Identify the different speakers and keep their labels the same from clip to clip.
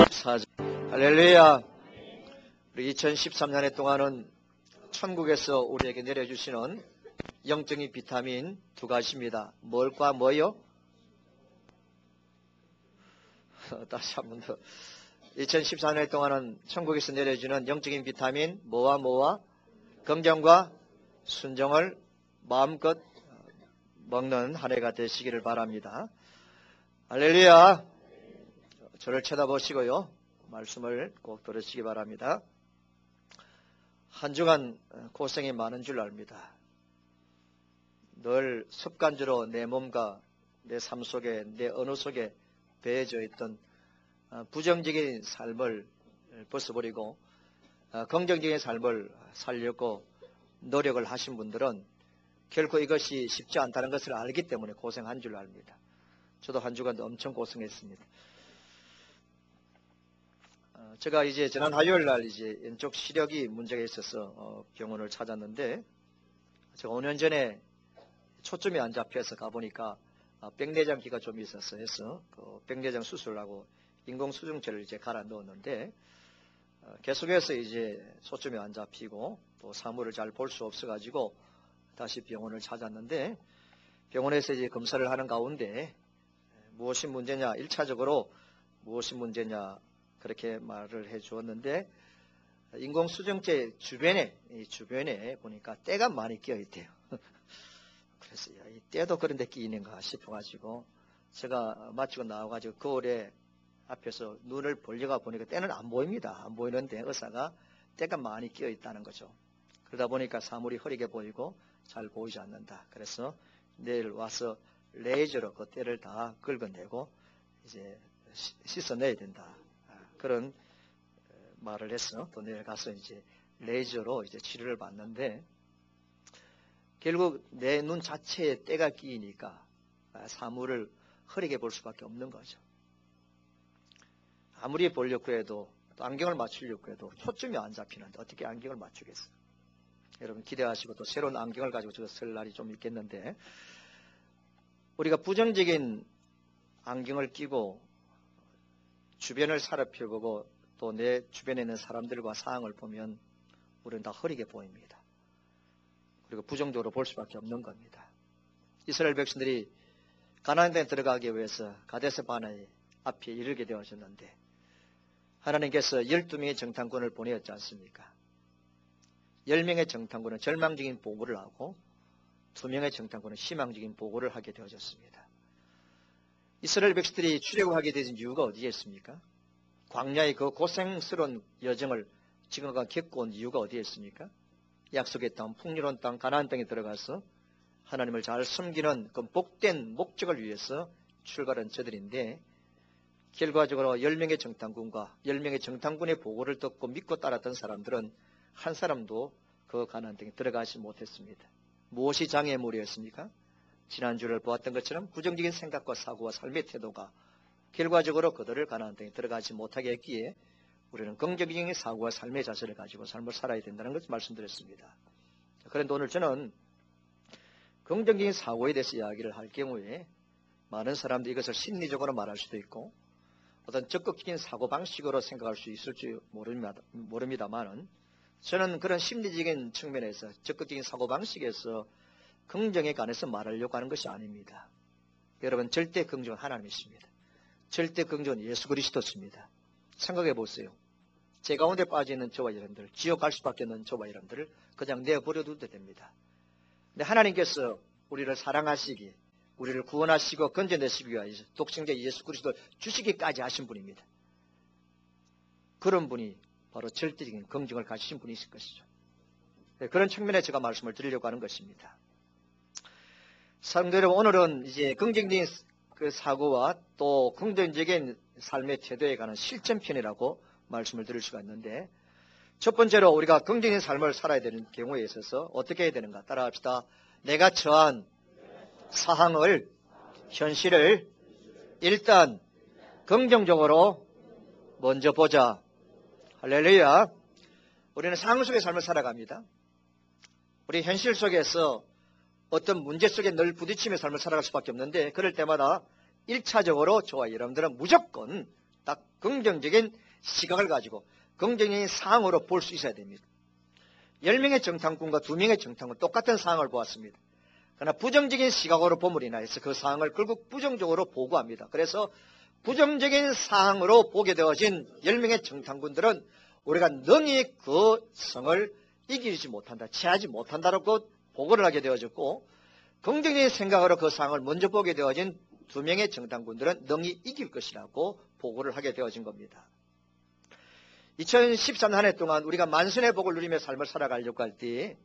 Speaker 1: 14절. 할렐루야. 우리 2013년에 동안은 천국에서 우리에게 내려주시는 영적인 비타민 두 가지입니다. 뭘과 뭐요? 다시 한 번 더. 2014년 동안은 천국에서 내려주는 영적인 비타민 뭐와 긍정과 순종을 마음껏 먹는 한 해가 되시기를 바랍니다. 할렐루야. 저를 쳐다보시고요. 말씀을 꼭 들으시기 바랍니다. 한 주간 고생이 많은 줄 압니다. 늘 습관적으로 내 몸과 내 삶 속에, 내 언어 속에 배해져 있던 부정적인 삶을 벗어버리고 긍정적인 삶을 살려고 노력을 하신 분들은 결코 이것이 쉽지 않다는 것을 알기 때문에 고생한 줄 압니다. 저도 한 주간 엄청 고생했습니다. 제가 이제 지난 화요일 날 이제 왼쪽 시력이 문제가 있어서 병원을 찾았는데, 제가 5년 전에 초점이 안 잡혀서 가보니까 백내장기가 좀 있어서 해서 그 백내장 수술하고 인공수정제를 이제 갈아 넣었는데, 계속해서 이제 초점이 안 잡히고 또 사물을 잘 볼 수 없어가지고 다시 병원을 찾았는데, 병원에서 이제 검사를 하는 가운데 무엇이 문제냐, 1차적으로 무엇이 문제냐 그렇게 말을 해 주었는데, 인공수정제 주변에 보니까 때가 많이 끼어 있대요. 그래서 이 때도 그런데 끼이는가 싶어가지고 제가 마치고 나와가지고 거울에 앞에서 눈을 벌려가 보니까 때는 안 보입니다. 안 보이는데 의사가 때가 많이 끼어 있다는 거죠. 그러다 보니까 사물이 흐리게 보이고 잘 보이지 않는다. 그래서 내일 와서 레이저로 그 때를 다 긁어내고 이제 씻어내야 된다. 그런 말을 해서 또 내일 가서 이제 레이저로 이제 치료를 받는데, 결국 내 눈 자체에 때가 끼이니까 사물을 흐리게 볼 수밖에 없는 거죠. 아무리 보려고 해도 또 안경을 맞추려고 해도 초점이 안 잡히는데 어떻게 안경을 맞추겠어요? 여러분 기대하시고 또 새로운 안경을 가지고 저 쓸 날이 좀 있겠는데, 우리가 부정적인 안경을 끼고 주변을 살펴보고 또 내 주변에 있는 사람들과 상황을 보면 우리는 다 흐리게 보입니다. 그리고 부정적으로 볼 수밖에 없는 겁니다. 이스라엘 백성들이 가나안 땅에 들어가기 위해서 가데스 바네 앞에 이르게 되어졌는데, 하나님께서 12명의 정탐꾼을 보내었지 않습니까? 10명의 정탐꾼은 절망적인 보고를 하고 2명의 정탐꾼은 희망적인 보고를 하게 되어졌습니다. 이스라엘 백성들이 출애굽하게 된 이유가 어디에 있습니까? 광야의 그 고생스러운 여정을 지금까지 겪고 온 이유가 어디에 있습니까? 약속의 땅, 풍요로운 땅, 가나안 땅에 들어가서 하나님을 잘 섬기는 그 복된 목적을 위해서 출발한 저들인데, 결과적으로 10명의 정탐꾼과 10명의 정탐꾼의 보고를 듣고 믿고 따랐던 사람들은 한 사람도 그 가나안 땅에 들어가지 못했습니다. 무엇이 장애물이었습니까? 지난주를 보았던 것처럼 부정적인 생각과 사고와 삶의 태도가 결과적으로 그들을 가나안 땅에 들어가지 못하게 했기에 우리는 긍정적인 사고와 삶의 자세를 가지고 삶을 살아야 된다는 것을 말씀드렸습니다. 그런데 오늘 저는 긍정적인 사고에 대해서 이야기를 할 경우에 많은 사람들이 이것을 심리적으로 말할 수도 있고 어떤 적극적인 사고방식으로 생각할 수 있을지 모릅니다만은, 저는 그런 심리적인 측면에서 적극적인 사고방식에서 긍정에 관해서 말하려고 하는 것이 아닙니다. 여러분, 절대 긍정은 하나님이십니다. 절대 긍정은 예수 그리스도십니다. 생각해 보세요. 제 가운데 빠져있는 저와 여러분들, 지옥 갈 수밖에 없는 저와 여러분들을 그냥 내버려둬도 됩니다. 근데 하나님께서 우리를 사랑하시기, 우리를 구원하시고 건져내시기 위하여 독생자 예수 그리스도를 주시기까지 하신 분입니다. 그런 분이 바로 절대적인 긍정을 가지신 분이실 것이죠. 그런 측면에 제가 말씀을 드리려고 하는 것입니다. 성도 여러분, 오늘은 이제 긍정적인 그 사고와 또 긍정적인 삶의 태도에 관한 실천편이라고 말씀을 드릴 수가 있는데, 첫 번째로 우리가 긍정적인 삶을 살아야 되는 경우에 있어서 어떻게 해야 되는가? 따라합시다. 내가 처한 사항을, 현실을 일단 긍정적으로 먼저 보자. 할렐루야. 우리는 상황 속의 삶을 살아갑니다. 우리 현실 속에서 어떤 문제 속에 늘 부딪히며 삶을 살아갈 수밖에 없는데, 그럴 때마다 1차적으로 저와 여러분들은 무조건 딱 긍정적인 시각을 가지고 긍정적인 상황으로 볼 수 있어야 됩니다. 10명의 정탐꾼과 2명의 정탐꾼 똑같은 상황을 보았습니다. 그러나 부정적인 시각으로 봄으로 인하여서 그 상황을 결국 부정적으로 보고합니다. 그래서 부정적인 상황으로 보게 되어진 10명의 정탐꾼들은 우리가 능히 그 성을 이기지 못한다, 취하지 못한다라고 보고를 하게 되어졌고, 긍정적인 생각으로 그 상황을 먼저 보게 되어진 2명의 정탐꾼들은 능히 이길 것이라고 보고를 하게 되어진 겁니다. 2013년 한 해 동안 우리가 만선의 복을 누리며 삶을 살아가려고 할 때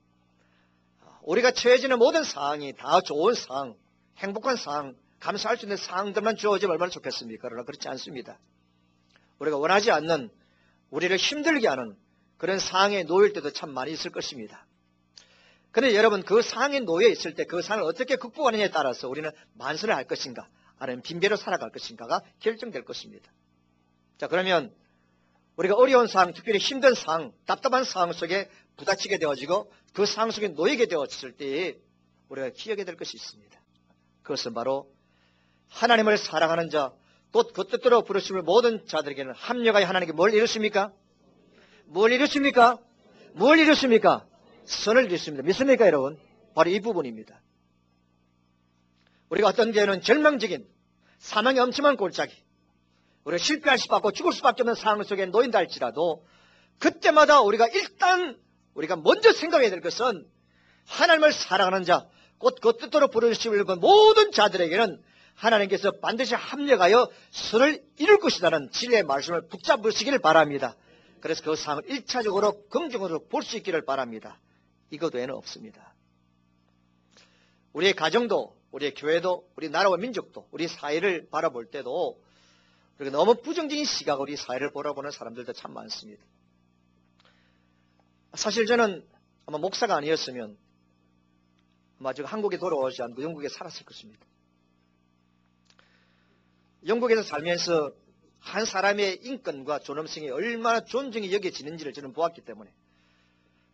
Speaker 1: 우리가 처해지는 모든 상황이 다 좋은 상황, 행복한 상황, 감사할 수 있는 상황들만 주어지면 얼마나 좋겠습니까? 그러나 그렇지 않습니다. 우리가 원하지 않는, 우리를 힘들게 하는 그런 상황에 놓일 때도 참 많이 있을 것입니다. 그런데 여러분, 그 상황에 놓여 있을 때 그 상황을 어떻게 극복하느냐에 따라서 우리는 만선을 할 것인가 아니면 빈배로 살아갈 것인가가 결정될 것입니다. 자, 그러면 우리가 어려운 상황, 특별히 힘든 상황, 답답한 상황 속에 부딪히게 되어지고 그 상황 속에 놓이게 되었을 때 우리가 기억해야 될 것이 있습니다. 그것은 바로 하나님을 사랑하는 자, 곧 그 뜻대로 부르심을 모든 자들에게는 합력하여 하나님께 뭘 이루십니까? 뭘 이루십니까? 뭘 이루십니까? 선을 이루십니다. 믿습니까, 여러분? 바로 이 부분입니다. 우리가 어떤 때는 절망적인 사망의 엄청난 골짜기, 우리가 실패할 수밖에 없고 죽을 수밖에 없는 상황 속에 놓인다 할지라도 그때마다 우리가 일단 우리가 먼저 생각해야 될 것은 하나님을 사랑하는 자, 곧 그 뜻대로 부르심을 모든 자들에게는 하나님께서 반드시 합력하여 선을 이룰 것이라는 진리의 말씀을 붙잡으시기를 바랍니다. 그래서 그 상황을 1차적으로 긍정으로 볼 수 있기를 바랍니다. 이것 외에는 없습니다. 우리의 가정도, 우리의 교회도, 우리 나라와 민족도, 우리 사회를 바라볼 때도 우리가 너무 부정적인 시각으로 우리 사회를 바라보는 사람들도 참 많습니다. 사실 저는 아마 목사가 아니었으면 아마 지금 한국에 돌아오지 않고 영국에 살았을 것입니다. 영국에서 살면서 한 사람의 인권과 존엄성이 얼마나 존중이 여겨지는지를 저는 보았기 때문에,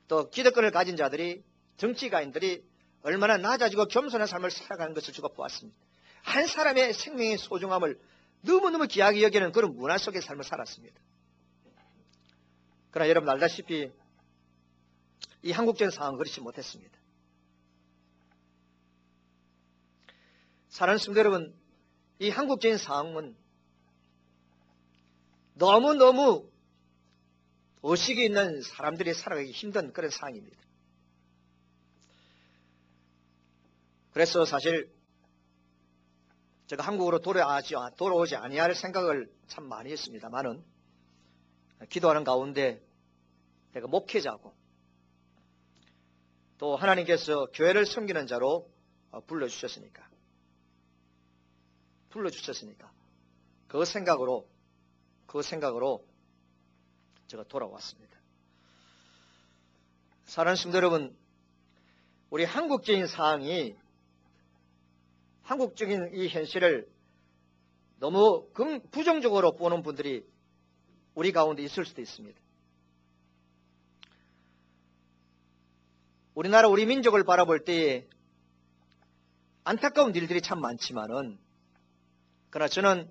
Speaker 1: 또 기득권을 가진 자들이, 정치가인들이 얼마나 낮아지고 겸손한 삶을 살아가는 것을 제가 보았습니다. 한 사람의 생명의 소중함을 너무너무 귀하게 여기는 그런 문화 속의 삶을 살았습니다. 그러나 여러분 알다시피 이 한국적인 상황은 그렇지 못했습니다. 사랑하는 성도 여러분, 이 한국적인 상황은 너무너무 의식이 있는 사람들이 살아가기 힘든 그런 상황입니다. 그래서 사실 제가 한국으로 돌아오지 아니할 생각을 참 많이 했습니다만은, 기도하는 가운데 내가 목회자고 또 하나님께서 교회를 섬기는 자로 불러주셨으니까 그 생각으로 제가 돌아왔습니다. 사랑하는 성도 여러분, 우리 한국적인 상황이, 한국적인 이 현실을 너무 부정적으로 보는 분들이 우리 가운데 있을 수도 있습니다. 우리나라, 우리 민족을 바라볼 때에 안타까운 일들이 참 많지만은, 그러나 저는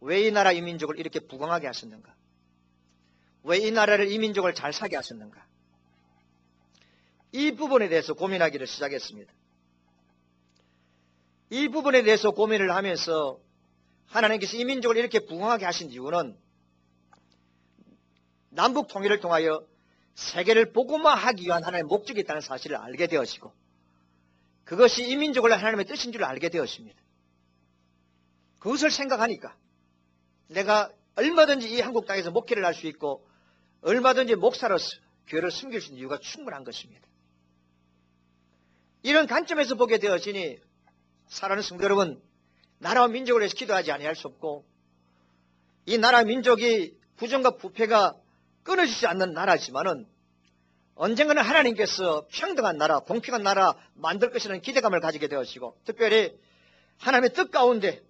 Speaker 1: 왜 이 나라 이 민족을 이렇게 부강하게 하셨는가? 왜 이 나라를, 이 민족을 잘 사게 하셨는가? 이 부분에 대해서 고민하기를 시작했습니다. 이 부분에 대해서 고민을 하면서 하나님께서 이 민족을 이렇게 부강하게 하신 이유는 남북 통일을 통하여 세계를 복음화하기 위한 하나님의 목적이 있다는 사실을 알게 되어지고, 그것이 이 민족을 하나님의 뜻인 줄 알게 되었습니다. 그것을 생각하니까 내가 얼마든지 이 한국 땅에서 목회를 할 수 있고 얼마든지 목사로서 교회를 섬길 수 있는 이유가 충분한 것입니다. 이런 관점에서 보게 되어지니, 사랑하는 성도 여러분, 나라와 민족을 위해서 기도하지 아니할 수 없고, 이 나라 민족이 부정과 부패가 끊어지지 않는 나라지만은 언젠가는 하나님께서 평등한 나라, 공평한 나라 만들 것이라는 기대감을 가지게 되어지고, 특별히 하나님의 뜻 가운데,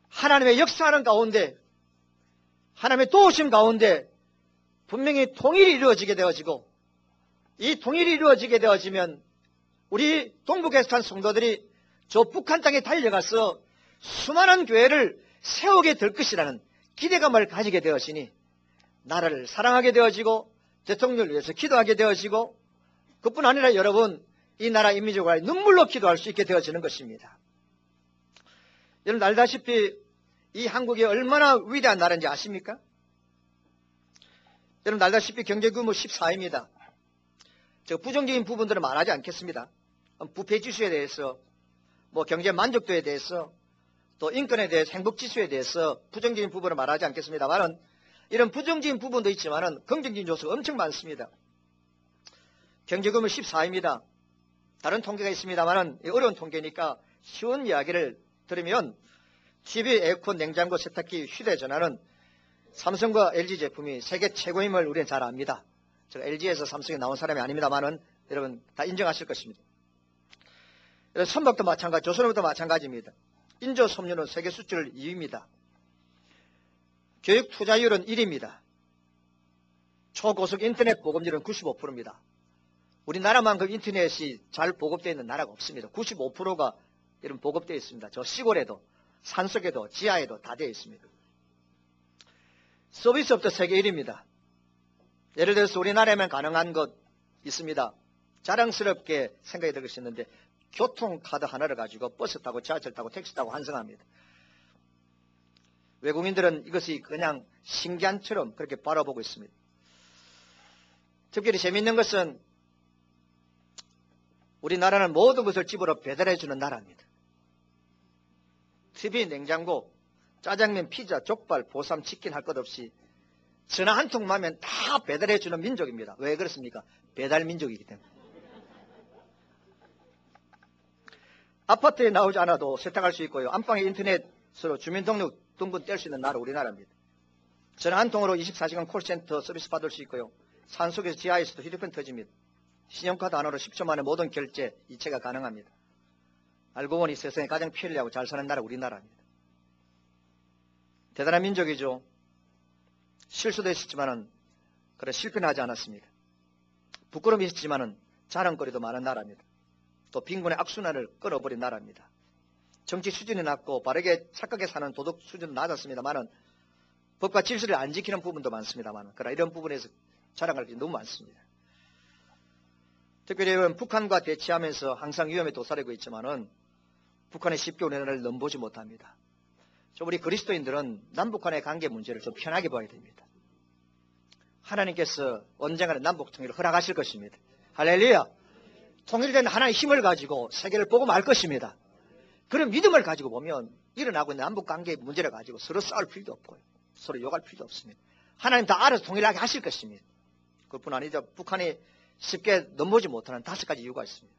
Speaker 1: 하나님의 역사하는 가운데, 하나님의 도우심 가운데 분명히 통일이 이루어지게 되어지고, 이 통일이 이루어지게 되어지면 우리 동북에서 산 성도들이 저 북한 땅에 달려가서 수많은 교회를 세우게 될 것이라는 기대감을 가지게 되어지니 나라를 사랑하게 되어지고 대통령을 위해서 기도하게 되어지고 그뿐 아니라 여러분 이 나라 인민족을 눈물로 기도할 수 있게 되어지는 것입니다. 여러분 알다시피 이 한국이 얼마나 위대한 나라인지 아십니까? 여러분 알다시피 경제규모 14위입니다. 제가 부정적인 부분들은 말하지 않겠습니다. 부패지수에 대해서 경제 만족도에 대해서 또 인권에 대해서 행복지수에 대해서 부정적인 부분을 말하지 않겠습니다만은 이런 부정적인 부분도 있지만은 긍정적인 요소가 엄청 많습니다. 경제규모 14위입니다. 다른 통계가 있습니다만은 어려운 통계니까 쉬운 이야기를 들으면 TV, 에어컨, 냉장고, 세탁기, 휴대전화는 삼성과 LG 제품이 세계 최고임을 우리는 잘 압니다. 제가 LG에서 삼성에 나온 사람이 아닙니다만은 여러분 다 인정하실 것입니다. 선박도 마찬가지, 조선업도 마찬가지입니다. 인조 섬유는 세계 수출 2위입니다. 교육 투자율은 1위입니다. 초고속 인터넷 보급률은 95%입니다. 우리나라만큼 인터넷이 잘 보급되어 있는 나라가 없습니다. 95%가 이런 보급되어 있습니다. 저 시골에도 산속에도 지하에도 다 되어 있습니다. 서비스업도 세계 1위입니다. 예를 들어서 우리나라에만 가능한 것 있습니다. 자랑스럽게 생각이 들 것이 있는데 교통카드 하나를 가지고 버스 타고 지하철 타고 택시 타고 환승합니다. 외국인들은 이것이 그냥 신기한처럼 그렇게 바라보고 있습니다. 특별히 재미있는 것은 우리나라는 모든 것을 집으로 배달해 주는 나라입니다. TV, 냉장고, 짜장면, 피자, 족발, 보쌈, 치킨 할 것 없이 전화 한 통만 하면 다 배달해 주는 민족입니다. 왜 그렇습니까? 배달 민족이기 때문에. 아파트에 나오지 않아도 세탁할 수 있고요. 안방에 인터넷으로 주민등록 등본 뗄 수 있는 나라 우리나라입니다. 전화 한 통으로 24시간 콜센터 서비스 받을 수 있고요. 산속에서 지하에서도 휴대폰 터집니다. 신용카드 하나로 10초 만에 모든 결제, 이체가 가능합니다. 알고 보니 세상에 가장 편리하고 잘 사는 나라 우리나라입니다. 대단한 민족이죠. 실수도 있었지만은 그래 실패는 하지 않았습니다. 부끄러움이 있었지만은 자랑거리도 많은 나라입니다. 또 빈곤의 악순환을 끊어버린 나라입니다. 정치 수준이 낮고 바르게 착하게 사는 도덕 수준은 낮았습니다만은 법과 질서를 안 지키는 부분도 많습니다만 그러나 이런 부분에서 자랑할 게 너무 많습니다. 특별히 북한과 대치하면서 항상 위험에 도사리고 있지만은 북한의 쉽게 우리나라를 넘보지 못합니다. 우리 그리스도인들은 남북한의 관계 문제를 좀 편하게 봐야 됩니다. 하나님께서 언젠가는 남북 통일을 허락하실 것입니다. 할렐루야! 통일된 하나님의 힘을 가지고 세계를 보고 말 것입니다. 그런 믿음을 가지고 보면 일어나고 있는 남북 관계 문제를 가지고 서로 싸울 필요도 없고요. 서로 욕할 필요도 없습니다. 하나님 다 알아서 통일하게 하실 것입니다. 그뿐 아니죠. 북한이 쉽게 넘보지 못하는 5가지 이유가 있습니다.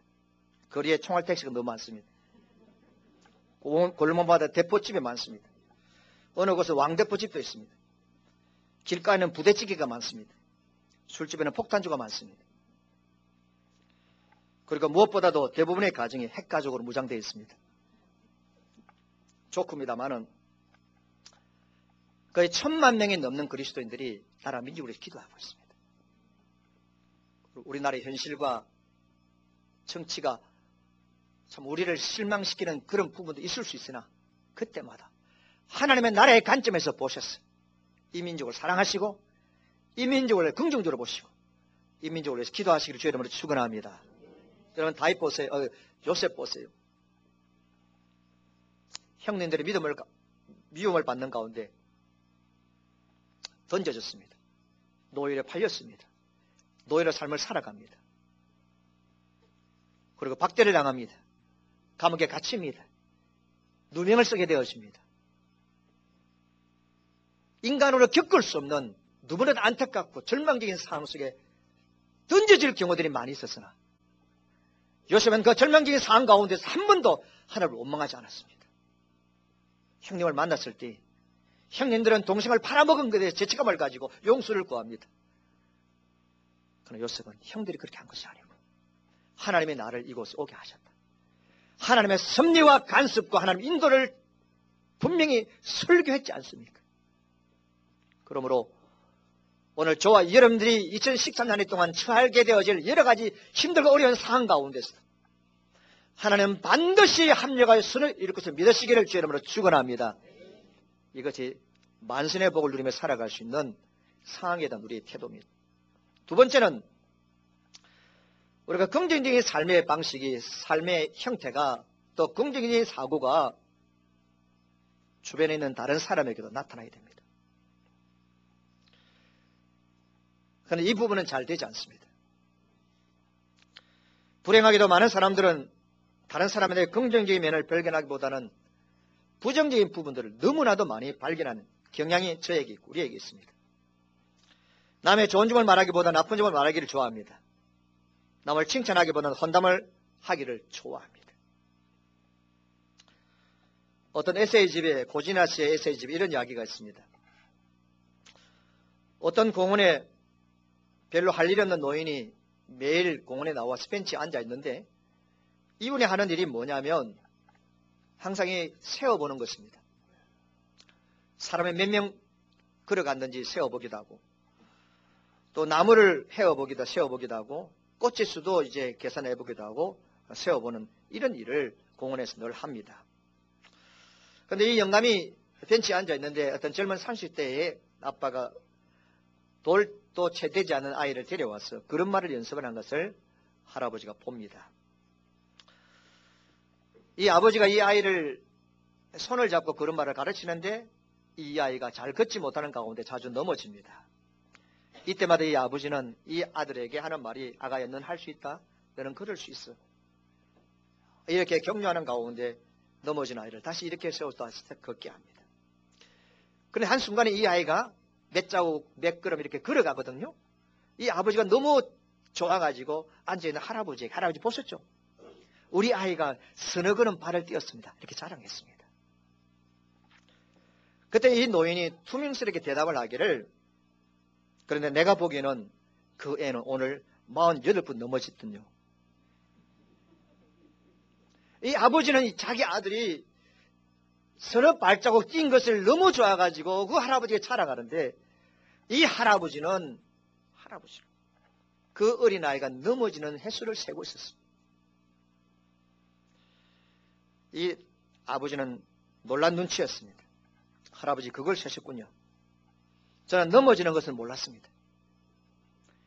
Speaker 1: 거리에 총알 택시가 너무 많습니다. 골목마다 대포집이 많습니다. 어느 곳은 왕대포집도 있습니다. 길가에는 부대찌개가 많습니다. 술집에는 폭탄주가 많습니다. 그리고 무엇보다도 대부분의 가정이 핵가족으로 무장되어 있습니다. 좋습니다만은 거의 1000만 명이 넘는 그리스도인들이 나라 민족을 위해서 기도하고 있습니다. 우리나라의 현실과 정치가 참 우리를 실망시키는 그런 부분도 있을 수 있으나 그때마다 하나님의 나라의 관점에서 보셨어요. 이 민족을 사랑하시고 이 민족을 긍정적으로 보시고 이 민족을 위해서 기도하시기를 주의 이름으로 축원합니다. 여러분 다윗 보세요. 요셉 보세요. 형님들의 미움을 받는 가운데 던져졌습니다. 노예에 팔렸습니다. 노예의 삶을 살아갑니다. 그리고 박대를 당합니다. 감옥에 갇힙니다. 누명을 쓰게 되어집니다. 인간으로 겪을 수 없는 누구나 안타깝고 절망적인 상황 속에 던져질 경우들이 많이 있었으나 요셉은 그 절망적인 상황 가운데서 한 번도 하나님을 원망하지 않았습니다. 형님을 만났을 때 형님들은 동생을 팔아먹은 것에 대해서 죄책감을 가지고 용서를 구합니다. 그러나 요셉은 형들이 그렇게 한 것이 아니고 하나님의 나를 이곳에 오게 하셨다. 하나님의 섭리와 간섭과 하나님의 인도를 분명히 설교했지 않습니까? 그러므로 오늘 저와 여러분들이 2013년 동안 처하게 되어질 여러 가지 힘들고 어려운 상황 가운데서 하나님은 반드시 합력하여 선을 이룰 것을 믿으시기를 주의 이름으로 축원합니다. 이것이 만선의 복을 누리며 살아갈 수 있는 상황에 대한 우리의 태도입니다. 두 번째는 우리가 긍정적인 삶의 방식이, 삶의 형태가, 또 긍정적인 사고가 주변에 있는 다른 사람에게도 나타나야 됩니다. 그런데 이 부분은 잘 되지 않습니다. 불행하게도 많은 사람들은 다른 사람의 긍정적인 면을 발견하기보다는 부정적인 부분들을 너무나도 많이 발견하는 경향이 저에게 있고 우리에게 있습니다. 남의 좋은 점을 말하기보다 나쁜 점을 말하기를 좋아합니다. 남을 칭찬하기보다는 험담을 하기를 좋아합니다. 어떤 에세이집에, 고진아 씨의 에세이집에 이런 이야기가 있습니다. 어떤 공원에 별로 할 일 없는 노인이 매일 공원에 나와 스벤치에 앉아 있는데 이분이 하는 일이 뭐냐면 항상 세어보는 것입니다. 사람이 몇 명 걸어갔는지 세어보기도 하고, 또 나무를 헤어보기도, 세어보기도 하고, 꽃지수도 이제 계산해보기도 하고, 세어보는 이런 일을 공원에서 늘 합니다. 그런데 이 영감이 벤치에 앉아 있는데 어떤 젊은 30대의 아빠가 돌도 채 되지 않은 아이를 데려와서 걸음마를 연습을 한 것을 할아버지가 봅니다. 이 아버지가 이 아이를 손을 잡고 걸음마를 가르치는데 이 아이가 잘 걷지 못하는 가운데 자주 넘어집니다. 이때마다 이 아버지는 이 아들에게 하는 말이, 아가야, 넌 할 수 있다. 너는 걸을 수 있어. 이렇게 격려하는 가운데 넘어진 아이를 다시 이렇게 세워서 걷게 합니다. 그런데 한순간에 이 아이가 몇 자국, 몇 걸음 이렇게 걸어가거든요. 이 아버지가 너무 좋아가지고 앉아있는 할아버지에게, 할아버지 보셨죠? 우리 아이가 서너 걸음 발을 띄었습니다. 이렇게 자랑했습니다. 그때 이 노인이 투명스럽게 대답을 하기를, 그런데 내가 보기에는 그 애는 오늘 48번 넘어졌더군요. 이 아버지는 자기 아들이 서너 발자국 뛴 것을 너무 좋아가지고 그 할아버지가 자랑하는데, 이 할아버지는 그 어린아이가 넘어지는 횟수를 세고 있었습니다. 이 아버지는 놀란 눈치였습니다. 할아버지 그걸 세셨군요. 저는 넘어지는 것을 몰랐습니다.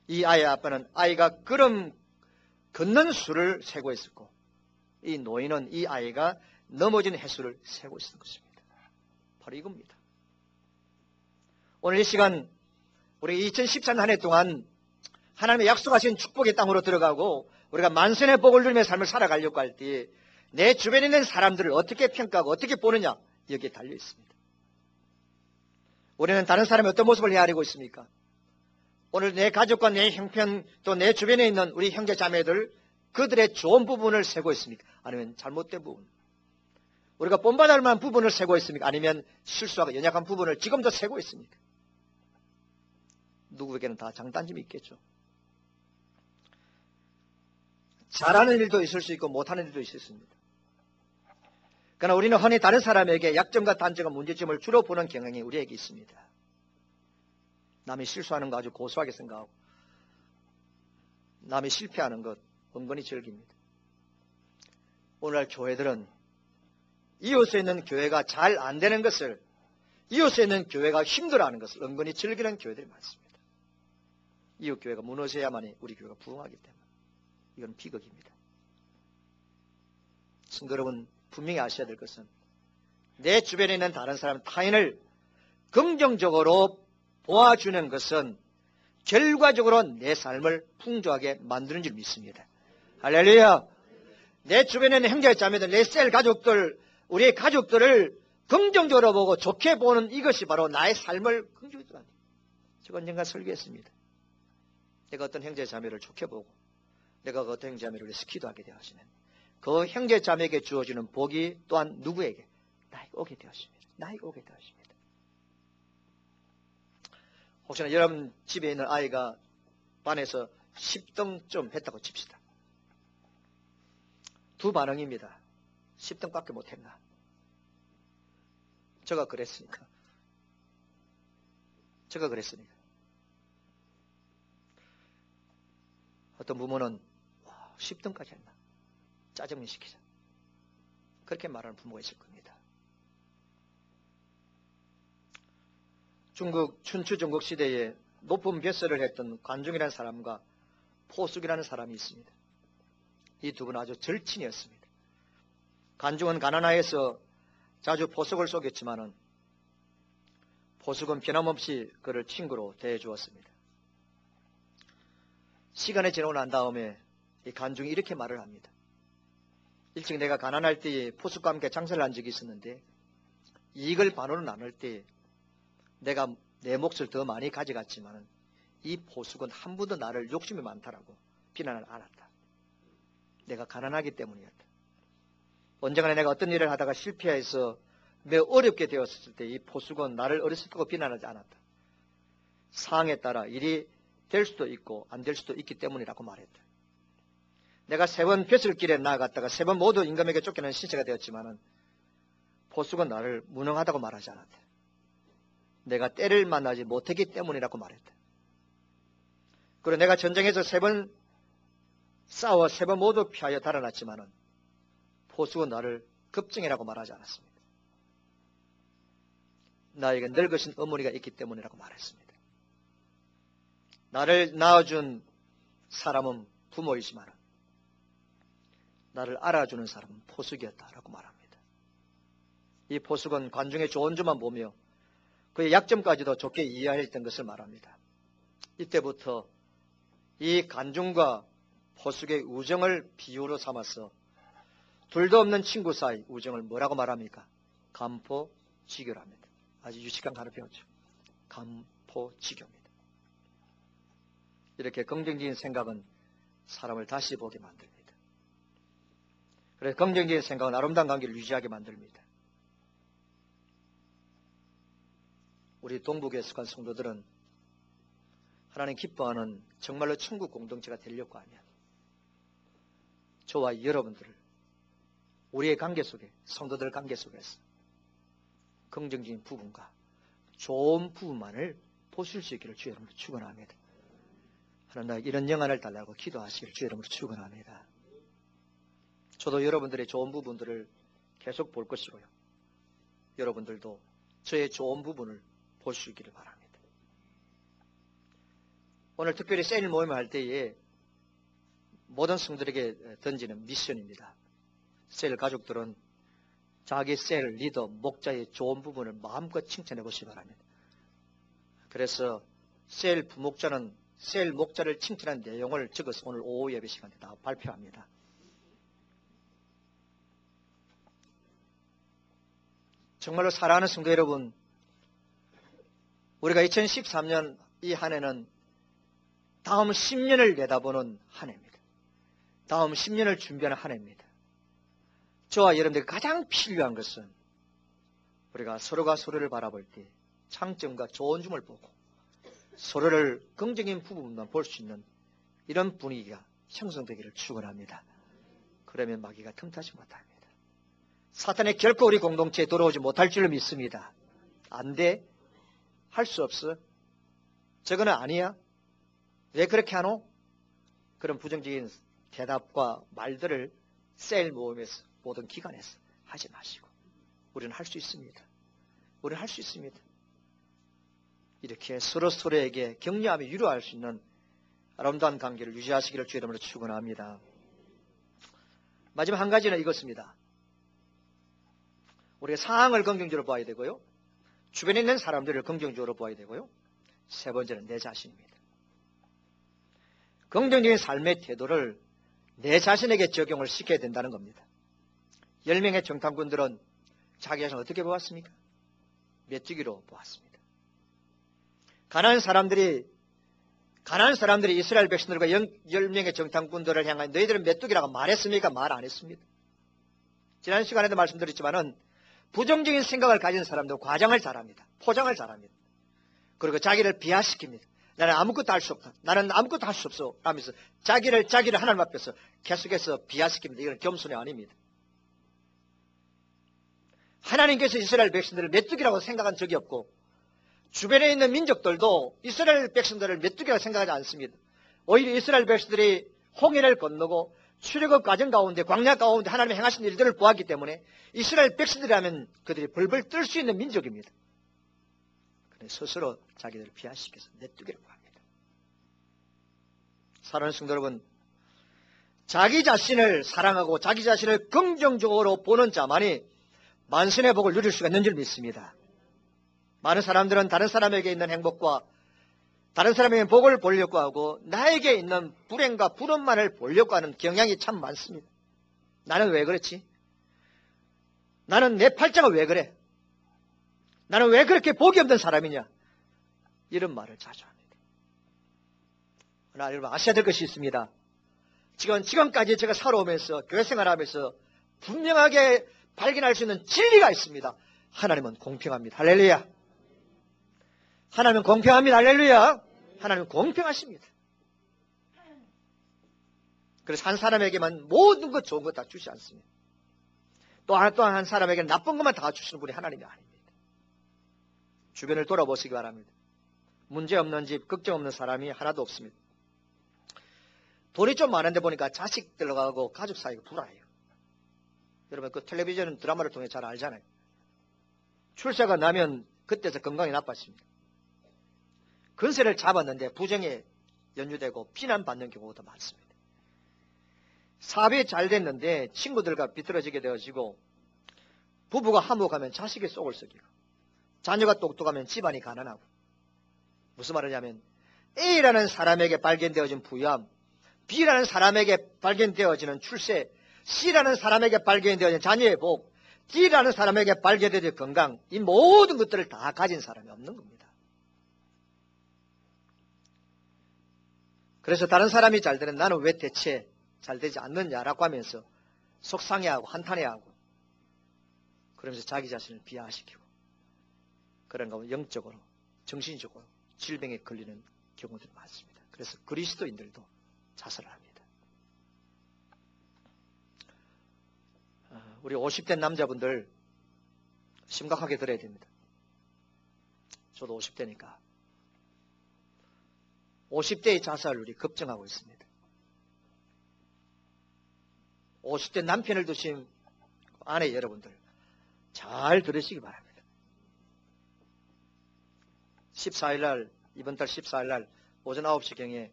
Speaker 1: 이 아이의 아빠는 아이가 걸음 걷는 수를 세고 있었고, 이 노인은 이 아이가 넘어지는 횟수를 세고 있는 것입니다. 바로 이겁니다. 오늘 이 시간 우리 2014년 한 해 동안 하나님의 약속하신 축복의 땅으로 들어가고 우리가 만선의 복을 누리며 삶을 살아가려고 할 때 내 주변에 있는 사람들을 어떻게 평가하고 어떻게 보느냐, 여기에 달려 있습니다. 우리는 다른 사람이 어떤 모습을 헤아리고 있습니까? 오늘 내 가족과 내 형편, 또 내 주변에 있는 우리 형제 자매들, 그들의 좋은 부분을 세고 있습니까? 아니면 잘못된 부분, 우리가 본받을 만한 부분을 세고 있습니까? 아니면 실수하고 연약한 부분을 지금도 세고 있습니까? 누구에게는 다 장단점이 있겠죠. 잘하는 일도 있을 수 있고 못하는 일도 있을 수 있습니다. 그러나 우리는 흔히 다른 사람에게 약점과 단점과 문제점을 주로 보는 경향이 우리에게 있습니다. 남이 실수하는 거 아주 고소하게 생각하고 남이 실패하는 것 은근히 즐깁니다. 오늘날 교회들은 이웃에 있는 교회가 잘 안 되는 것을, 이웃에 있는 교회가 힘들어하는 것을 은근히 즐기는 교회들이 많습니다. 이웃 교회가 무너져야만이 우리 교회가 부흥하기 때문에 이건 비극입니다. 성도 여러분, 분명히 아셔야 될 것은 내 주변에 있는 다른 사람, 타인을 긍정적으로 보아주는 것은 결과적으로 내 삶을 풍족하게 만드는 줄 믿습니다. 할렐루야. 내 주변에 있는 형제 자매들, 내 셀 가족들, 우리의 가족들을 긍정적으로 보고 좋게 보는 이것이 바로 나의 삶을 긍정적으로 하는. 제가 언젠가 설교했습니다. 내가 어떤 형제 자매를 좋게 보고 내가 그 어떤 형제 자매를 위해서 기도하게 되어지면 그 형제 자매에게 주어지는 복이 또한 누구에게? 나에게 오게 되었습니다. 나에게 오게 되었습니다. 혹시나 여러분 집에 있는 아이가 반에서 10등쯤 했다고 칩시다. 두 반응입니다. 10등밖에 못했나? 제가 그랬으니까. 어떤 부모는 10등까지 했나? 짜증을 시키자. 그렇게 말하는 부모가 있을 겁니다. 중국 춘추 전국 시대에 높은 벼슬을 했던 관중이라는 사람과 포숙이라는 사람이 있습니다. 이 두 분은 아주 절친이었습니다. 관중은 가난하여서 자주 포숙을 쏘겠지만은 포숙은 변함없이 그를 친구로 대해주었습니다. 시간이 지나고 난 다음에 이 관중이 이렇게 말을 합니다. 일찍 내가 가난할 때에 포숙과 함께 장사를 한 적이 있었는데 이익을 반으로 나눌 때 내가 내 몫을 더 많이 가져갔지만 이 포숙은 한 번도 나를 욕심이 많다라고 비난을 안 했다. 내가 가난하기 때문이었다. 언젠가 내가 어떤 일을 하다가 실패해서 매우 어렵게 되었을 때 이 포숙은 나를 어렸을 때고 비난하지 않았다. 상황에 따라 일이 될 수도 있고 안 될 수도 있기 때문이라고 말했다. 내가 3번 벼슬길에 나아갔다가 3번 모두 임금에게 쫓겨난 신세가 되었지만은 포숙은 나를 무능하다고 말하지 않았다. 내가 때를 만나지 못했기 때문이라고 말했다. 그리고 내가 전쟁에서 3번 싸워 3번 모두 피하여 달아났지만은 포숙은 나를 급증이라고 말하지 않았습니다. 나에게 늙으신 어머니가 있기 때문이라고 말했습니다. 나를 낳아준 사람은 부모이지만 나를 알아주는 사람은 포숙이었다라고 말합니다. 이 포숙은 관중의 좋은 점만 보며 그의 약점까지도 좋게 이해했던 것을 말합니다. 이때부터 이 관중과 포숙의 우정을 비유로 삼아서 둘도 없는 친구 사이 우정을 뭐라고 말합니까? 간포지교랍니다. 아주 유식한 단어 배웠죠. 간포지교입니다. 이렇게 긍정적인 생각은 사람을 다시 보게 만듭니다. 그래서 긍정적인 생각은 아름다운 관계를 유지하게 만듭니다. 우리 동북에 속한 성도들은 하나님 기뻐하는 정말로 천국 공동체가 되려고 하면 저와 여러분들을 우리의 관계 속에, 성도들 관계 속에서 긍정적인 부분과 좋은 부분만을 보실 수 있기를 주의 이름으로 축원합니다. 하나님 나에게 이런 영안을 달라고 기도하시기를 주의 이름으로 축원합니다. 저도 여러분들의 좋은 부분들을 계속 볼 것이고요. 여러분들도 저의 좋은 부분을 볼 수 있기를 바랍니다. 오늘 특별히 세일 모임을 할 때에 모든 성도들에게 던지는 미션입니다. 세일 가족들은 자기 세일 리더, 목자의 좋은 부분을 마음껏 칭찬해 보시기 바랍니다. 그래서 세일 부목자는 세일 목자를 칭찬한 내용을 적어서 오늘 오후 예배 시간에 다 발표합니다. 정말로 사랑하는 성도 여러분, 우리가 2013년 이 한 해는 다음 10년을 내다보는 한 해입니다. 다음 10년을 준비하는 한 해입니다. 저와 여러분들이 가장 필요한 것은 우리가 서로가 서로를 바라볼 때 장점과 좋은 점을 보고 서로를 긍정적인 부분만 볼 수 있는 이런 분위기가 형성되기를 축원합니다. 그러면 마귀가 틈타지 못합니다. 사탄이 결코 우리 공동체에 들어오지 못할 줄로 믿습니다. 안 돼? 할 수 없어? 저거는 아니야? 왜 그렇게 하노? 그런 부정적인 대답과 말들을 세일 모임에서 모든 기관에서 하지 마시고 우리는 할 수 있습니다. 우리는 할 수 있습니다. 이렇게 서로에게 격려하며 위로할 수 있는 아름다운 관계를 유지하시기를 주의 이름으로 축원합니다. 마지막 한 가지는 이것입니다. 우리가 상황을 긍정적으로 봐야 되고요. 주변에 있는 사람들을 긍정적으로 봐야 되고요. 세 번째는 내 자신입니다. 긍정적인 삶의 태도를 내 자신에게 적용을 시켜야 된다는 겁니다. 10명의 정탐꾼들은 자기 자신을 어떻게 보았습니까? 메뚜기로 보았습니다. 가난한 사람들이 이스라엘 백성들과 10명의 정탐꾼들을 향한 너희들은 메뚜기라고 말했습니까? 말 안 했습니다. 지난 시간에도 말씀드렸지만은 부정적인 생각을 가진 사람들은 과장을 잘합니다. 포장을 잘합니다. 그리고 자기를 비하시킵니다. 나는 아무것도 할 수 없다. 나는 아무것도 할 수 없어. 하면서 자기를 하나님 앞에서 계속해서 비하시킵니다. 이건 겸손이 아닙니다. 하나님께서 이스라엘 백성들을 메뚜기라고 생각한 적이 없고 주변에 있는 민족들도 이스라엘 백성들을 메뚜기라고 생각하지 않습니다. 오히려 이스라엘 백성들이 홍해를 건너고 출애굽 과정 가운데 광야 가운데 하나님이 행하신 일들을 보았기 때문에 이스라엘 백성들이라면 그들이 벌벌 떨 수 있는 민족입니다. 스스로 자기들을 비하시켜서 내두기를 구합니다. 사랑하는 성도 여러분, 자기 자신을 사랑하고 자기 자신을 긍정적으로 보는 자만이 만선의 복을 누릴 수가 있는 줄 믿습니다. 많은 사람들은 다른 사람에게 있는 행복과 다른 사람에게 복을 보려고 하고 나에게 있는 불행과 부름만을 보려고 하는 경향이 참 많습니다. 나는 왜 그렇지? 나는 내 팔자가 왜 그래? 나는 왜 그렇게 복이 없는 사람이냐? 이런 말을 자주 합니다. 그러나 여러분 아셔야 될 것이 있습니다. 지금까지 제가 살아오면서 교회 생활하면서 분명하게 발견할 수 있는 진리가 있습니다. 하나님은 공평합니다. 할렐루야. 하나님은 공평합니다. 할렐루야. 하나님은 공평하십니다. 그래서 한 사람에게만 모든 것 좋은 것 다 주지 않습니다. 또 한 사람에게 나쁜 것만 다 주시는 분이 하나님이 아닙니다. 주변을 돌아보시기 바랍니다. 문제 없는 집, 걱정 없는 사람이 하나도 없습니다. 돈이 좀 많은데 보니까 자식들하고 가족 사이가 불화해요. 여러분 그 텔레비전 드라마를 통해 잘 알잖아요. 출세가 나면 그때서 건강이 나빠집니다. 건세를 잡았는데 부정에 연루되고 비난받는 경우가 많습니다. 사업이 잘 됐는데 친구들과 비틀어지게 되어지고 부부가 화목하면 자식이 속을 썩이고 자녀가 똑똑하면 집안이 가난하고 무슨 말이냐면 A라는 사람에게 발견되어진 부유함, B라는 사람에게 발견되어지는 출세, C라는 사람에게 발견되어진 자녀의 복, D라는 사람에게 발견되어진 건강, 이 모든 것들을 다 가진 사람이 없는 겁니다. 그래서 다른 사람이 잘 되는 나는 왜 대체 잘 되지 않느냐라고 하면서 속상해하고 한탄해하고 그러면서 자기 자신을 비하시키고 그런가 하면 영적으로 정신적으로 질병에 걸리는 경우들이 많습니다. 그래서 그리스도인들도 자살을 합니다. 우리 50대 남자분들 심각하게 들어야 됩니다. 저도 50대니까 50대의 자살률이 급증하고 있습니다. 50대 남편을 두신 아내 여러분들 잘 들으시기 바랍니다. 14일날 이번 달 14일날 오전 9시경에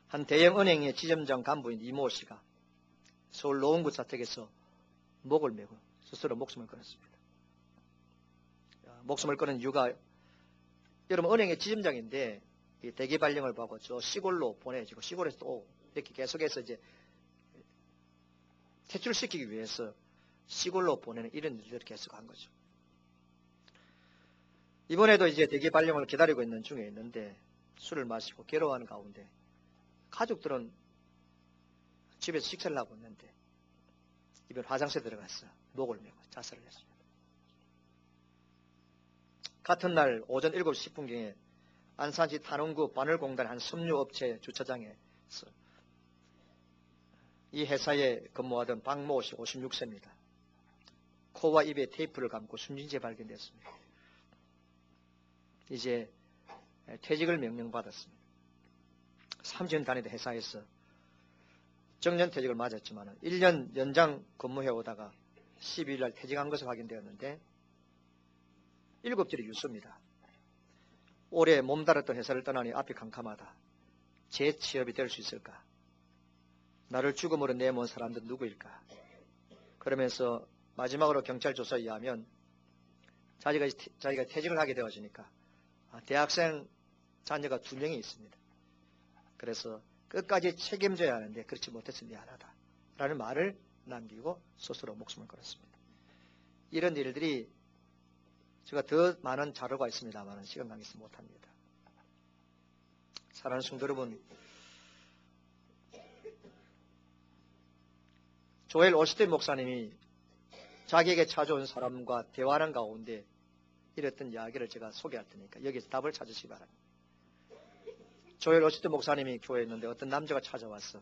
Speaker 1: 한 대형 은행의 지점장 간부인 이모 씨가 서울 노원구 자택에서 목을 메고 스스로 목숨을 끊었습니다. 목숨을 끊은 이유가 여러분 은행의 지점장인데 이 대기 발령을 받고 저 시골로 보내지고 시골에서 또 이렇게 계속해서 이제 퇴출시키기 위해서 시골로 보내는 이런 일들을 계속한 거죠. 이번에도 이제 대기 발령을 기다리고 있는 중에 있는데 술을 마시고 괴로워하는 가운데 가족들은 집에서 식사를 하고 있는데 이번 화장실에 들어가서 목을 메고 자살을 했습니다. 같은 날 오전 7시 10분경에 안산시 탄원구 바늘공단 한 섬유업체 주차장에서 이 회사에 근무하던 박모 씨 56세입니다. 코와 입에 테이프를 감고 숨진 채 발견됐습니다. 이제 퇴직을 명령받았습니다. 3년 다니던 회사에서 정년퇴직을 맞았지만 1년 연장 근무해오다가 12일 날 퇴직한 것을 확인되었는데 7줄이 유수입니다. 올해 몸달았던 회사를 떠나니 앞이 캄캄하다. 재취업이 될 수 있을까? 나를 죽음으로 내몬 사람들은 누구일까? 그러면서 마지막으로 경찰 조사에 의하면 자기가 퇴직을 하게 되어지니까 대학생 자녀가 2명이 있습니다. 그래서 끝까지 책임져야 하는데 그렇지 못해서 미안하다 라는 말을 남기고 스스로 목숨을 걸었습니다. 이런 일들이 제가 더 많은 자료가 있습니다만 시간 관계에서 못합니다. 사랑하는 성도 여러분, 조엘 오스틴 목사님이 자기에게 찾아온 사람과 대화하는 가운데 이랬던 이야기를 제가 소개할 테니까 여기서 답을 찾으시기 바랍니다. 조엘 오스틴 목사님이 교회에 있는데 어떤 남자가 찾아와서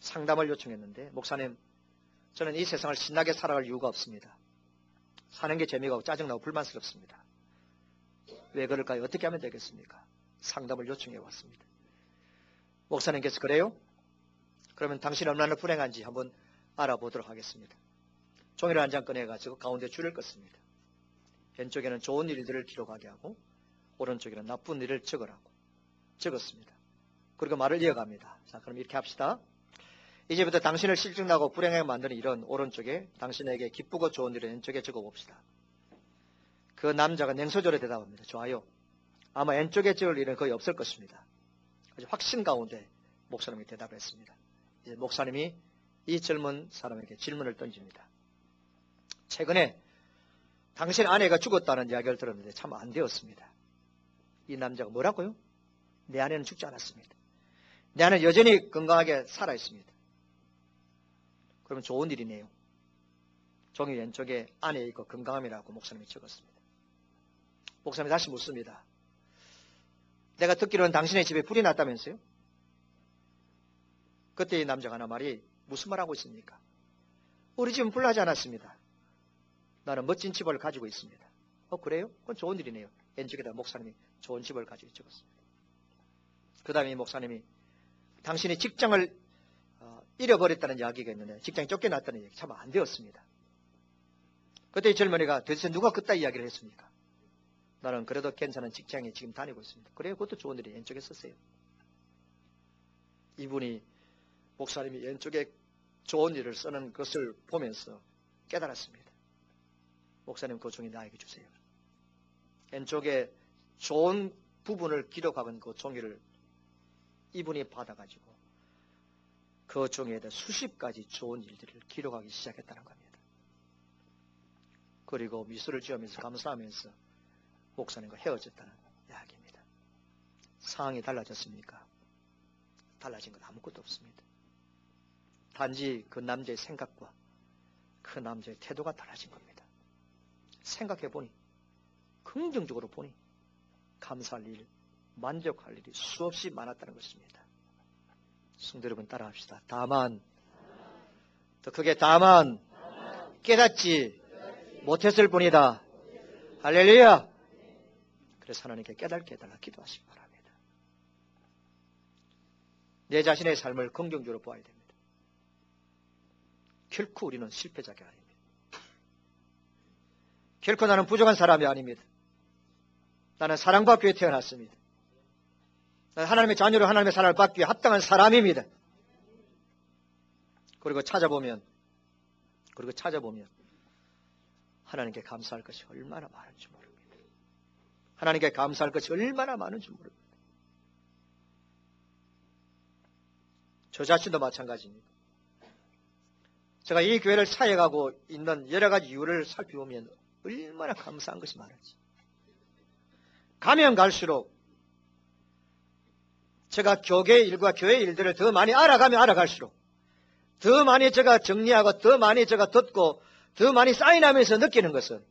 Speaker 1: 상담을 요청했는데 목사님, 저는 이 세상을 신나게 살아갈 이유가 없습니다. 사는 게 재미가 없고 짜증나고 불만스럽습니다. 왜 그럴까요? 어떻게 하면 되겠습니까? 상담을 요청해 왔습니다. 목사님께서 그래요? 그러면 당신이 얼마나 불행한지 한번 알아보도록 하겠습니다. 종이를 한 장 꺼내가지고 가운데 줄을 껐습니다. 왼쪽에는 좋은 일들을 기록하게 하고 오른쪽에는 나쁜 일을 적었습니다. 그리고 말을 이어갑니다. 자, 그럼 이렇게 합시다. 이제부터 당신을 실증나고 불행하게 만드는 일은 오른쪽에, 당신에게 기쁘고 좋은 일은 왼쪽에 적어봅시다. 그 남자가 냉소적으로 대답합니다. 좋아요. 아마 왼쪽에 적을 일은 거의 없을 것입니다. 아주 확신 가운데 목사님이 대답했습니다. 이제 목사님이 이 젊은 사람에게 질문을 던집니다. 최근에 당신 아내가 죽었다는 이야기를 들었는데 참 안 되었습니다. 이 남자가 뭐라고요? 내 아내는 죽지 않았습니다. 내 아내는 여전히 건강하게 살아있습니다. 그러면 좋은 일이네요. 종이 왼쪽에 아내에 있고 건강함이라고 목사님이 적었습니다. 목사님이 다시 묻습니다. 내가 듣기로는 당신의 집에 불이 났다면서요? 그때 이 남자가 하나 말이 무슨 말 하고 있습니까? 우리 집은 불나지 않았습니다. 나는 멋진 집을 가지고 있습니다. 그래요? 그건 좋은 일이네요. 왼쪽에다 목사님이 좋은 집을 가지고 적었습니다. 그 다음에 목사님이 당신이 직장을 잃어버렸다는 이야기가 있는데 직장이 쫓겨났다는 얘기 참 안 되었습니다. 그때 이 젊은이가 도대체 누가 그따 이야기를 했습니까? 나는 그래도 괜찮은 직장에 지금 다니고 있습니다. 그래요? 그것도 좋은 일이 왼쪽에 썼어요. 이분이 목사님이 왼쪽에 좋은 일을 쓰는 것을 보면서 깨달았습니다. 목사님 그 종이 나에게 주세요. 왼쪽에 좋은 부분을 기록하는 그 종이를 이분이 받아가지고 그 종이에다 수십 가지 좋은 일들을 기록하기 시작했다는 겁니다. 그리고 미소를 지으면서 감사하면서 목사님과 헤어졌다는 이야기입니다. 상황이 달라졌습니까? 달라진 건 아무것도 없습니다. 단지 그 남자의 생각과 그 남자의 태도가 달라진 겁니다. 생각해보니, 긍정적으로 보니 감사할 일, 만족할 일이 수없이 많았다는 것입니다. 성도 여러분 따라합시다. 다만, 더 크게 다만 깨닫지 못했을 뿐이다. 할렐루야. 그래서 하나님께 깨닫게 해달라 기도하시기 바랍니다. 내 자신의 삶을 긍정적으로 보아야 됩니다. 결코 우리는 실패자가 아닙니다. 결코 나는 부족한 사람이 아닙니다. 나는 사랑받기 위해 태어났습니다. 나는 하나님의 자녀로 하나님의 사랑을 받기 위해 합당한 사람입니다. 그리고 찾아보면 하나님께 감사할 것이 얼마나 많은지 모릅니다. 하나님께 감사할 것이 얼마나 많은지 모릅니다. 저 자신도 마찬가지입니다. 제가 이 교회를 사역하고 있는 여러 가지 이유를 살펴보면 얼마나 감사한 것이 많은지. 가면 갈수록 제가 교계 일과 교회 일들을 더 많이 알아가면 알아갈수록 더 많이 제가 정리하고 더 많이 제가 듣고 더 많이 사인하면서 느끼는 것은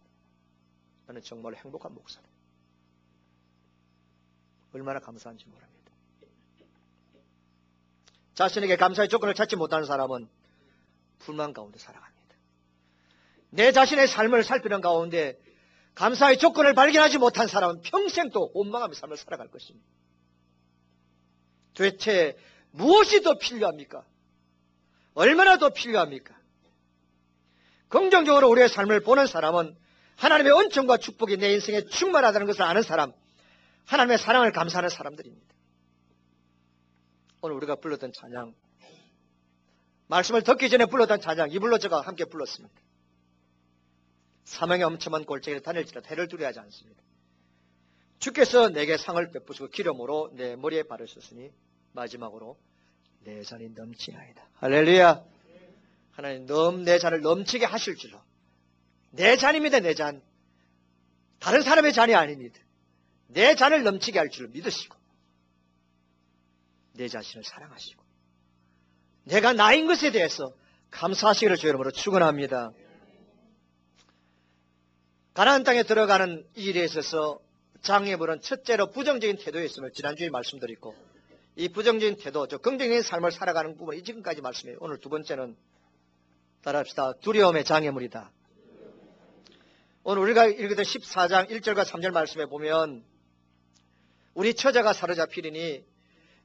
Speaker 1: 나는 정말 행복한 목사입니다. 얼마나 감사한지 모릅니다. 자신에게 감사의 조건을 찾지 못하는 사람은 불만 가운데 살아갑니다. 내 자신의 삶을 살피는 가운데 감사의 조건을 발견하지 못한 사람은 평생 또 원망하며 삶을 살아갈 것입니다. 도대체 무엇이 더 필요합니까? 얼마나 더 필요합니까? 긍정적으로 우리의 삶을 보는 사람은 하나님의 은총과 축복이 내 인생에 충만하다는 것을 아는 사람, 하나님의 사랑을 감사하는 사람들입니다. 오늘 우리가 불렀던 찬양, 말씀을 듣기 전에 불렀던 찬양, 이 불로 제가 함께 불렀습니다. 사명의 엄청난 골짜기를 다닐지라도 해를 두려워하지 않습니다. 주께서 내게 상을 베푸시고 기름으로 내 머리에 바르셨으니 마지막으로 내 잔이 넘치나이다. 할렐루야. 하나님 내 잔을 넘치게 하실 줄로. 내 잔입니다. 내 잔. 다른 사람의 잔이 아닙니다. 내 잔을 넘치게 할 줄을 믿으시고 내 자신을 사랑하시고 내가 나인 것에 대해서 감사하시기를 주의 이름으로 축원합니다. 가나안 땅에 들어가는 이 일에 있어서 장애물은 첫째로 부정적인 태도였음을 지난주에 말씀드렸고 이 부정적인 태도, 긍정적인 삶을 살아가는 부분이 지금까지 말씀해요. 오늘 두 번째는 따라합시다. 두려움의 장애물이다. 오늘 우리가 읽었던 14장 1절과 3절 말씀에 보면 우리 처자가 사로잡히리니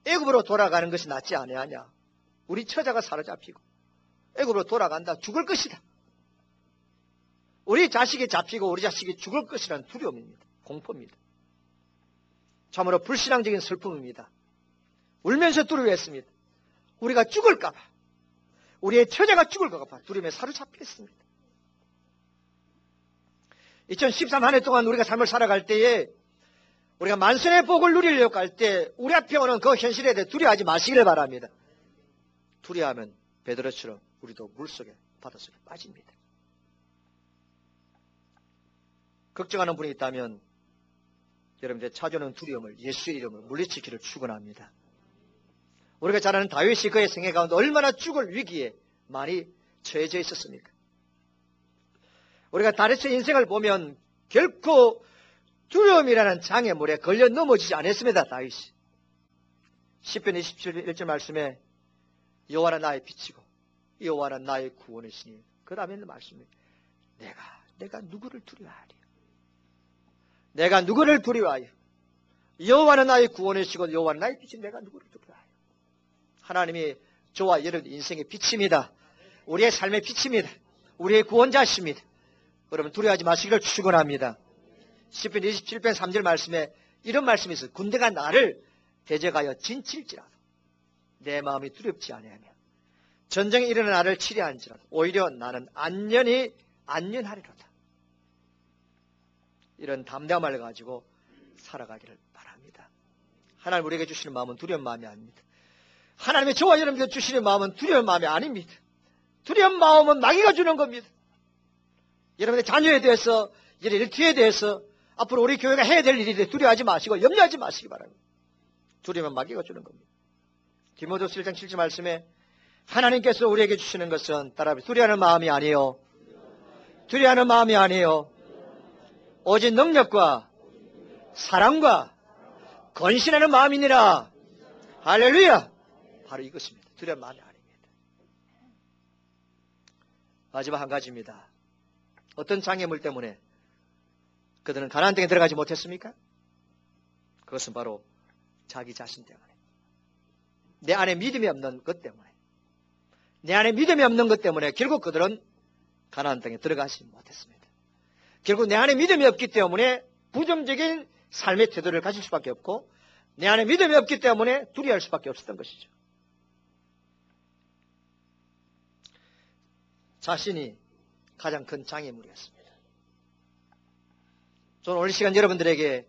Speaker 1: 애굽으로 돌아가는 것이 낫지 아니하냐. 우리 처자가 사로잡히고 애굽으로 돌아간다. 죽을 것이다. 우리 자식이 잡히고 우리 자식이 죽을 것이라는 두려움입니다. 공포입니다. 참으로 불신앙적인 슬픔입니다. 울면서 두려워했습니다. 우리가 죽을까 봐, 우리의 처자가 죽을까 봐 두려움에 사로잡혔습니다. 2013 한 해 동안 우리가 삶을 살아갈 때에 우리가 만선의 복을 누리려고 할 때 우리 앞에 오는 그 현실에 대해 두려워하지 마시기를 바랍니다. 두려워하면 베드로처럼 우리도 물속에 바닷속에 빠집니다. 걱정하는 분이 있다면 여러분들 찾아오는 두려움을 예수의 이름으로 물리치기를 축원합니다. 우리가 잘 아는 다윗이 그의 생애 가운데 얼마나 죽을 위기에 많이 처해져 있었습니까? 우리가 다윗의 인생을 보면 결코 두려움이라는 장애물에 걸려 넘어지지 않았습니다. 다윗이. 시편 27편 1절 말씀에 여호와는 나의 빛이고 여호와는 나의 구원이시니 그 다음에 있는 말씀이 내가 누구를 두려워하리요? 내가 누구를 두려워하여? 여호와는 나의 구원이시고 여호와는 나의 빛이 내가 누구를 두려워하여? 하나님이 저와 여러분 인생의 빛입니다. 우리의 삶의 빛입니다. 우리의 구원자십니다. 여러분 두려워하지 마시기를 축원합니다. 시편 27편 3절 말씀에 이런 말씀이 있어요. 군대가 나를 대적하여 진칠지라도 내 마음이 두렵지 아니하며 전쟁에 일어나 나를 치려한지라도 오히려 나는 안전하리로다. 이런 담대함을 가지고 살아가기를 바랍니다. 하나님 우리에게 주시는 마음은 두려운 마음이 아닙니다. 하나님의 저와 여러분에게 주시는 마음은 두려운 마음이 아닙니다. 두려운 마음은 마귀가 주는 겁니다. 여러분의 자녀에 대해서, 일터에 대해서 앞으로 우리 교회가 해야 될 일에 두려워하지 마시고 염려하지 마시기 바랍니다. 두려움은 마귀가 주는 겁니다. 디모데후서 1장 7절 말씀에 하나님께서 우리에게 주시는 것은 따라 두려워하는 마음이 아니에요. 두려워하는 마음이 아니에요. 오직 능력과 사랑과 건신하는 마음이니라. 할렐루야. 바로 이것입니다. 두려운 마음이 아닙니다. 마지막 한 가지입니다. 어떤 장애물 때문에 그들은 가나안 땅에 들어가지 못했습니까? 그것은 바로 자기 자신 때문에. 내 안에 믿음이 없는 것 때문에. 내 안에 믿음이 없는 것 때문에 결국 그들은 가나안 땅에 들어가지 못했습니다. 결국 내 안에 믿음이 없기 때문에 부정적인 삶의 태도를 가질 수밖에 없고 내 안에 믿음이 없기 때문에 두려워할 수밖에 없었던 것이죠. 자신이 가장 큰 장애물이었습니다. 저는 오늘 시간 여러분들에게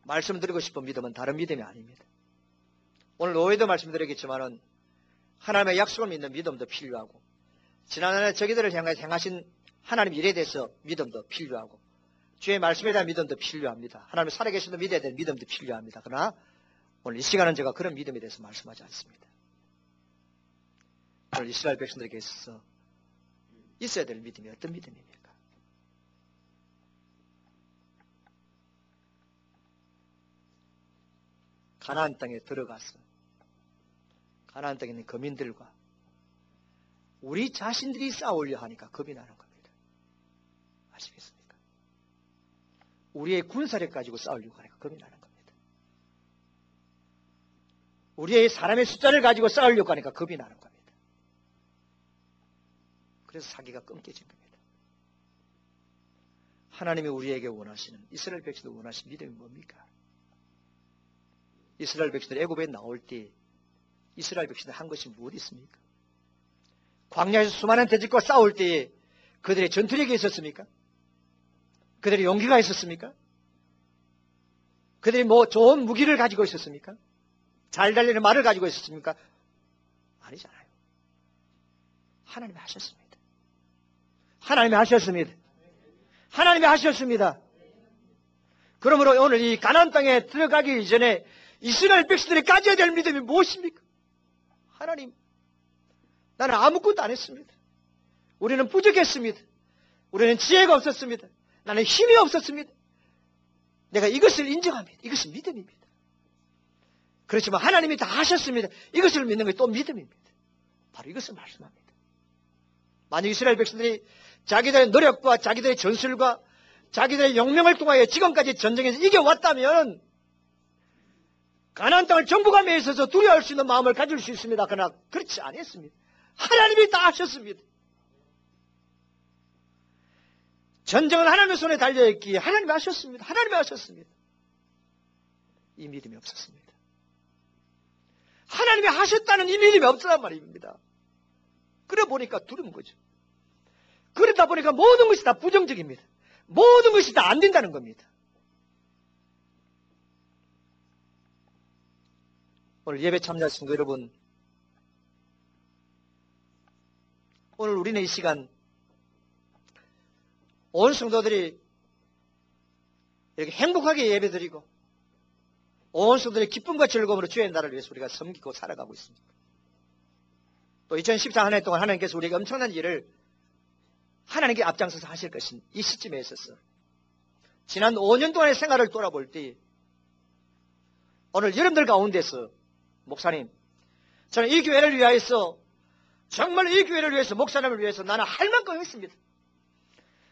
Speaker 1: 말씀드리고 싶은 믿음은 다른 믿음이 아닙니다. 오늘 오후에도 말씀드리겠지만은 하나님의 약속을 믿는 믿음도 필요하고 지난해 저기들을 향해 행하신 하나님 일에 대해서 믿음도 필요하고 주의 말씀에 대한 믿음도 필요합니다. 하나님의 살아계신 믿어야 될 믿음도 필요합니다. 그러나 오늘 이 시간은 제가 그런 믿음에 대해서 말씀하지 않습니다. 오늘 이스라엘 백성들에게 있어서 있어야 될 믿음이 어떤 믿음입니까? 가나안 땅에 들어가서 가나안 땅에 있는 거민들과 우리 자신들이 싸우려 하니까 겁이 나는 겁니다. 아시겠습니까? 우리의 군사력 가지고 싸우려고 하니까 겁이 나는 겁니다. 우리의 사람의 숫자를 가지고 싸우려고 하니까 겁이 나는 겁니다. 그래서 사기가 끊겨진 겁니다. 하나님이 우리에게 원하시는 이스라엘 백성들 원하시는 믿음이 뭡니까? 이스라엘 백성들이 애굽에 나올 때 이스라엘 백성들 한 것이 무엇이 있습니까? 광야에서 수많은 대적과 싸울 때에 그들의 전투력이 있었습니까? 그들의 용기가 있었습니까? 그들이 좋은 무기를 가지고 있었습니까? 잘 달리는 말을 가지고 있었습니까? 아니잖아요. 하나님이 하셨습니다. 하나님이 하셨습니다. 하나님이 하셨습니다. 그러므로 오늘 이 가나안 땅에 들어가기 이전에 이스라엘 백성들이 가져야 될 믿음이 무엇입니까? 하나님, 나는 아무것도 안 했습니다. 우리는 부족했습니다. 우리는 지혜가 없었습니다. 나는 힘이 없었습니다. 내가 이것을 인정합니다. 이것은 믿음입니다. 그렇지만 하나님이 다 하셨습니다. 이것을 믿는 것이 또 믿음입니다. 바로 이것을 말씀합니다. 만약 이스라엘 백성들이 자기들의 노력과 자기들의 전술과 자기들의 용명을 통하여 지금까지 전쟁에서 이겨왔다면 가나안 땅을 정복함에 있어서 두려워할 수 있는 마음을 가질 수 있습니다. 그러나 그렇지 않았습니다. 하나님이 다 하셨습니다. 전쟁은 하나님의 손에 달려있기에 하나님이 하셨습니다. 하나님이 하셨습니다. 이 믿음이 없었습니다. 하나님이 하셨다는 이 믿음이 없었단 말입니다. 그래 보니까 두려운 거죠. 그러다 보니까 모든 것이 다 부정적입니다. 모든 것이 다 안 된다는 겁니다. 오늘 예배 참여하신 성도 여러분, 오늘 우리는 이 시간 온 성도들이 이렇게 행복하게 예배드리고 온 성도들의 기쁨과 즐거움으로 주의 나라를 위해서 우리가 섬기고 살아가고 있습니다. 또 2014 한 해 동안 하나님께서 우리에게 엄청난 일을 하나님께 앞장서서 하실 것인 이 시점에 있어서 지난 5년 동안의 생활을 돌아볼 때 오늘 여러분들 가운데서 목사님, 저는 이 교회를 위하여서 정말 이 교회를 위해서 목사님을 위해서 나는 할 만큼 했습니다.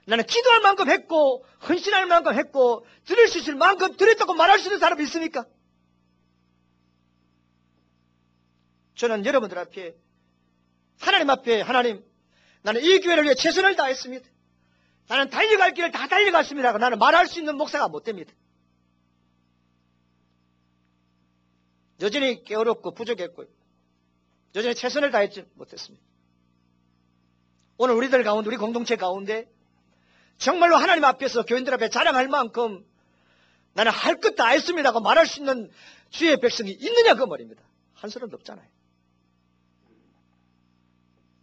Speaker 1: 나는 기도할 만큼 했고 헌신할 만큼 했고 드릴 수 있을 만큼 드렸다고 말할 수 있는 사람이 있습니까? 저는 여러분들 앞에 하나님 앞에 하나님, 나는 이 교회를 위해 최선을 다했습니다. 나는 달려갈 길을 다 달려갔습니다. 나는 말할 수 있는 목사가 못 됩니다. 여전히 게으르고 부족했고요. 여전히 최선을 다했지 못했습니다. 오늘 우리들 가운데, 우리 공동체 가운데 정말로 하나님 앞에서 교인들 앞에 자랑할 만큼 나는 할 것 다 했습니다고 말할 수 있는 주의 백성이 있느냐 그 말입니다. 한 사람도 없잖아요.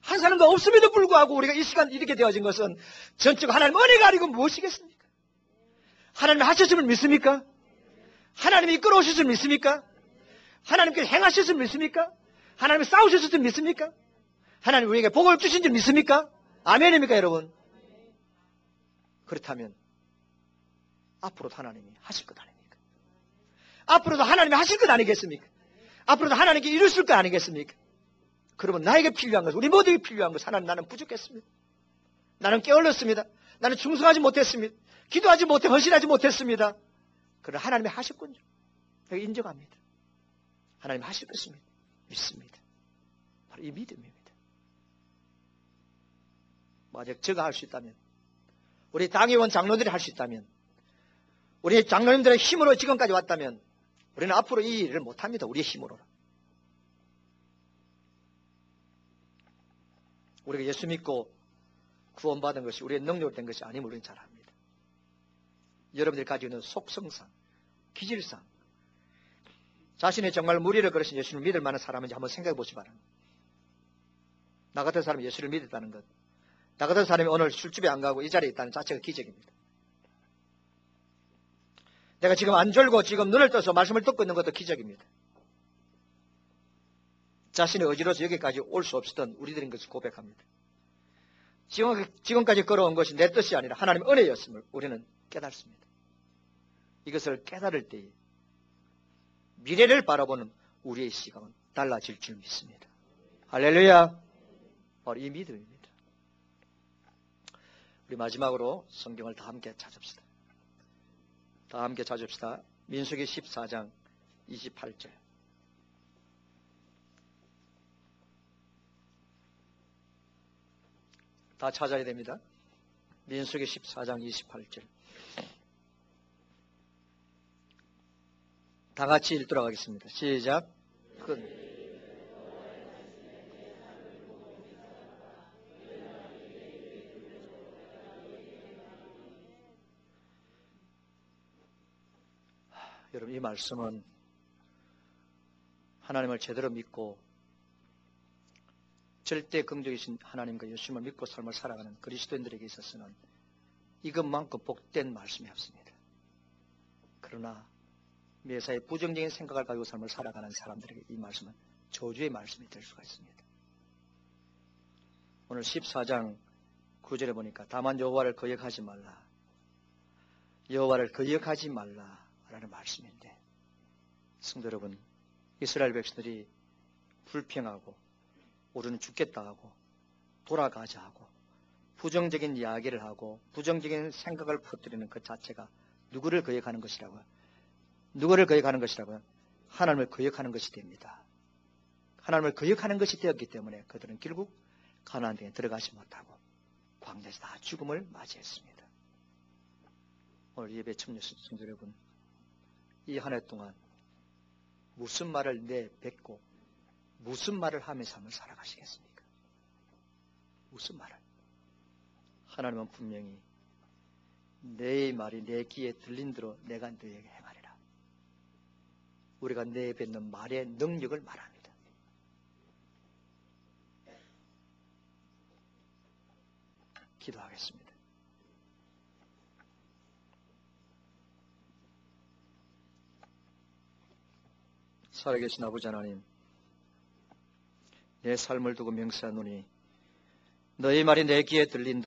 Speaker 1: 한 사람도 없음에도 불구하고 우리가 이 시간 이렇게 되어진 것은 전적 하나님 은혜가 아니고 무엇이겠습니까? 하나님이 하셨음을 믿습니까? 하나님이 이끌어오셨음을 믿습니까? 하나님께서 행하셨음을 믿습니까? 하나님이 싸우셨음을 믿습니까? 하나님 우리에게 복을 주신 줄 믿습니까? 아멘입니까 여러분? 그렇다면 앞으로도 하나님이 하실 것 아닙니까? 앞으로도 하나님이 하실 것 아니겠습니까? 앞으로도 하나님께 이루실 것 아니겠습니까? 그러면 나에게 필요한 것, 우리 모두에게 필요한 것, 하나님 나는 부족했습니다. 나는 게을렀습니다. 나는 충성하지 못했습니다. 기도하지 못해 헌신하지 못했습니다. 그러나 하나님이 하셨군요. 내가 인정합니다. 하나님 하실 것입니다. 믿습니다. 바로 이 믿음입니다. 만약 제가 할 수 있다면, 우리 당회원 장로들이 할 수 있다면, 우리 장로님들의 힘으로 지금까지 왔다면 우리는 앞으로 이 일을 못합니다. 우리의 힘으로는. 우리가 예수 믿고 구원받은 것이 우리의 능력으로 된 것이 아님을 우리는 잘 압니다. 여러분들이 가지고 있는 속성상, 기질상, 자신이 정말 무리를 걸으신 예수를 믿을 만한 사람인지 한번 생각해 보시 바랍니다. 나 같은 사람이 예수를 믿었다는 것, 나 같은 사람이 오늘 술집에 안 가고 이 자리에 있다는 자체가 기적입니다. 내가 지금 안 졸고 지금 눈을 떠서 말씀을 듣고 있는 것도 기적입니다. 자신의 의지로서 여기까지 올 수 없었던 우리들인 것을 고백합니다. 지금까지 걸어온 것이 내 뜻이 아니라 하나님의 은혜였음을 우리는 깨닫습니다. 이것을 깨달을 때에 미래를 바라보는 우리의 시각은 달라질 줄 믿습니다. 할렐루야. 바로 이 믿음입니다. 우리 마지막으로 성경을 다 함께 찾읍시다. 다 함께 찾읍시다. 민수기 14장 28절. 다 찾아야 됩니다. 민수기 14장 28절. 다 같이 읽도록 하겠습니다. 시작. 여러분, 이 말씀은 하나님을 제대로 믿고 절대 긍정이신 하나님과 예수님을 믿고 삶을 살아가는 그리스도인들에게 있어서는 이것만큼 복된 말씀이 없습니다. 그러나 매사에 부정적인 생각을 가지고 삶을 살아가는 사람들에게 이 말씀은 저주의 말씀이 될 수가 있습니다. 오늘 14장 9절에 보니까 다만 여호와를 거역하지 말라, 여호와를 거역하지 말라 라는 말씀인데, 성도 여러분, 이스라엘 백성들이 불평하고 우리는 죽겠다 하고 돌아가자 하고 부정적인 이야기를 하고 부정적인 생각을 퍼뜨리는 그 자체가 누구를 거역하는 것이라고요? 누구를 거역하는 것이라고요? 하나님을 거역하는 것이 됩니다. 하나님을 거역하는 것이 되었기 때문에 그들은 결국 가나안 땅에 들어가지 못하고 광야에서 다 죽음을 맞이했습니다. 오늘 예배 참여하신 성도 여러분, 이 한 해 동안 무슨 말을 내뱉고 무슨 말을 하면서 한번 살아가시겠습니까? 무슨 말을? 하나님은 분명히 내 말이 내 귀에 들린 대로 내가 너에게 행하리라. 우리가 내뱉는 말의 능력을 말합니다. 기도하겠습니다. 살아계신 아버지 하나님, 내 삶을 두고 명세하노니 너의 말이 내 귀에 들린